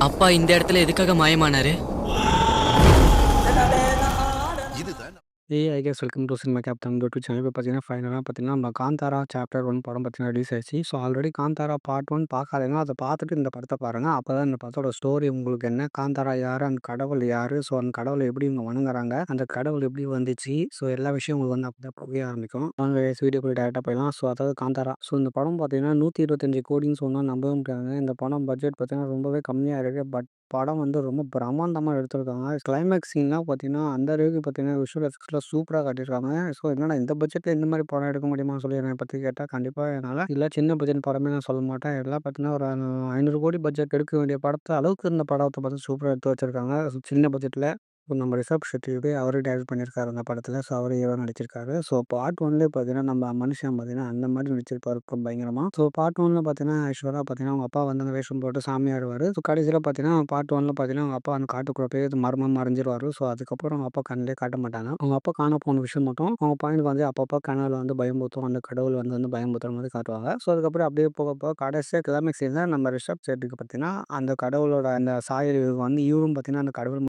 அப்பா இந்த இடத்துல எதுக்காக மாயமானாரு? ஏய் I guess welcome to cinema captain YouTube channel. இப்போ பார்த்தீங்கன்னா, ஃபைனலாக பார்த்தீங்கன்னா, நம்ம காந்தாரா சாப்டர் 1 படம் பார்த்தீங்கன்னா ரிலீஸ் ஆயிடுச்சு. ஸோ ஆல்ரெடி காந்தாரா பார்ட் 1 பார்க்காதவங்க அத பார்த்துட்டு இந்த படத்த பாருங்க. அப்பதான் இந்த படத்தோட ஸ்டோரி உங்களுக்கு என்ன, காந்தாரா யாரு, அந்த கடவுள் யாரு, ஸோ அந்த கடவுள எப்படி இவங்க வணங்குறாங்க, அந்த கடவுள் எப்படி வந்துச்சு, ஸோ எல்லா விஷயம் உங்களுக்கு வந்து அப்பதான் புரிய ஆரம்பிக்கும். வாங்க வீடியோக்குள்ள டேரக்ட்டா போயிடலாம். ஸோ அதாவது காந்தாரா. ஸோ இந்த படம் பார்த்தீங்கன்னா 125 கோடின்னு சொன்னா நம்பவே முடியாதுங்க. இந்த படம் பட்ஜெட் பார்த்தீங்கன்னா ரொம்பவே கம்மியா இருக்கு. பட் படம் வந்து ரொம்ப பிரம்மாண்டமா எடுத்திருக்காங்க. கிளைமேக்ஸ் சீன்லாம் பார்த்தீங்கன்னா, அந்த அளவுக்கு பார்த்தீங்கன்னா, விஷுவல் எஃபெக்ட்ஸ்லாம் சூப்பரா காட்டியிருக்காங்க. ஸோ என்னடா இந்த பட்ஜெட்ல இந்த மாரி படம் எடுக்க முடியுமான்னு சொல்லி என்னைய பத்தி கேட்டா, கண்டிப்பா என்னால இல்ல சின்ன பட்ஜெட் படமே நான் சொல்ல மாட்டேன். எல்லாம் பார்த்தீங்கன்னா, ஒரு 500 கோடி பட்ஜெட் எடுக்க வேண்டிய படத்த அளவுக்கு இந்த படத்த பார்த்து சூப்பரா எடுத்து வச்சிருக்காங்க. சின்ன பட்ஜெட்ல. இப்போ நம்ம ரிஷப் ஷெட்டி அவரே டைரக்ட் பண்ணியிருக்காரு அந்த படத்துல. ஸோ அவரு ஹீரோவா நடிச்சிருக்காரு. ஸோ பார்ட் 1லயே பார்த்தீங்கன்னா, நம்ம மனுஷன் பார்த்தீங்கன்னா, அந்த மாரி நடிச்சிருப்பாரு பயங்கரமா. ஸோ பார்ட் 1ல பார்த்தீங்கன்னா, ஐஸ்வர்யா பார்த்தீங்கன்னா, அவங்க அப்பா வந்து அந்த வேஷம் போட்டு சாமி ஆடுவாரு. ஸோ கடைசியில பார்த்தீங்கன்னா, பார்ட் 1ல பார்த்தீங்கன்னா, அவங்க அப்பா அந்த காட்டுக்குள்ள போய் மர்மமா மறைஞ்சிருவாரு. ஸோ அதுக்கப்புறம் அவங்க அப்பா கண்ணுலயே காட்ட மாட்டாங்க. அவங்க அப்பா காணாம போன விஷயம் மட்டும் அவங்க பையனுக்கு வந்து அப்பப்போ கனவுல வந்து பயமுறுத்தும். அந்த கடவுள் வந்து பயமுறுத்துற மாரி காட்டுவாங்க. ஸோ அதுக்கப்புறம் அப்படியே போக போக கடைசியா கிளைமேக்ஸ் சீன்ல நம்ம ரிஷப் ஷெட்டிக்கு பார்த்தீங்கன்னா, அந்த கடவுளோட அந்த சாயல் வந்து இவரும் பார்த்தீங்கன்னா, அந்த கடவுள்